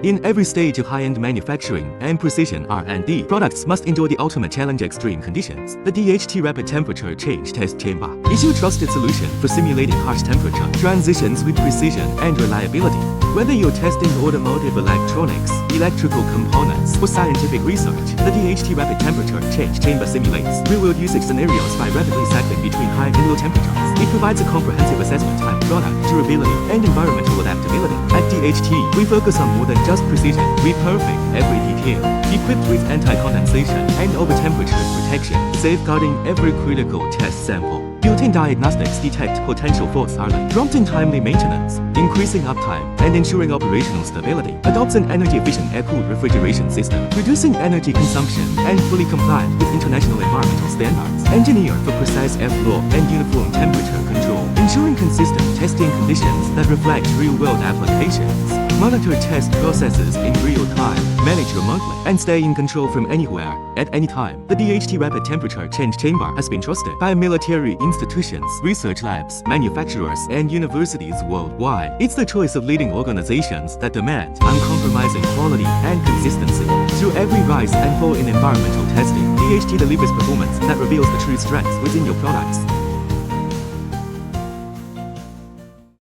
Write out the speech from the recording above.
In every stage of high-end manufacturing and precision R&D, products must endure the ultimate challenge: extreme conditions. The DHT Rapid Temperature Change Test Chamber is your trusted solution for simulating harsh temperature transitions with precision and reliability. Whether you're testing automotive electronics, electrical components, or scientific research, the DHT Rapid Temperature Change Chamber simulates real-world usage scenarios by rapidly cycling between high and low temperatures. It provides a comprehensive assessment of product durability and environmental adaptability. At DHT, we focus on more than just precision. We perfect every detail. Equipped with anti-condensation and over-temperature protection, safeguarding every critical test sample. Built-in diagnostics detect potential faults early, prompting timely maintenance, increasing uptime, and ensuring operational stability. Adopts an energy-efficient air-cooled refrigeration system, reducing energy consumption and fully compliant with international environmental standards. Engineered for precise airflow and uniform temperature control, ensuring consistent testing conditions that reflect real-world applications. Monitor test processes in real time, manage remotely, and stay in control from anywhere, at any time. The DHT Rapid Temperature Change Chamber has been trusted by military institutions, research labs, manufacturers, and universities worldwide. It's the choice of leading organizations that demand uncompromising quality and consistency. Through every rise and fall in environmental testing, DHT delivers performance that reveals the true strengths within your products.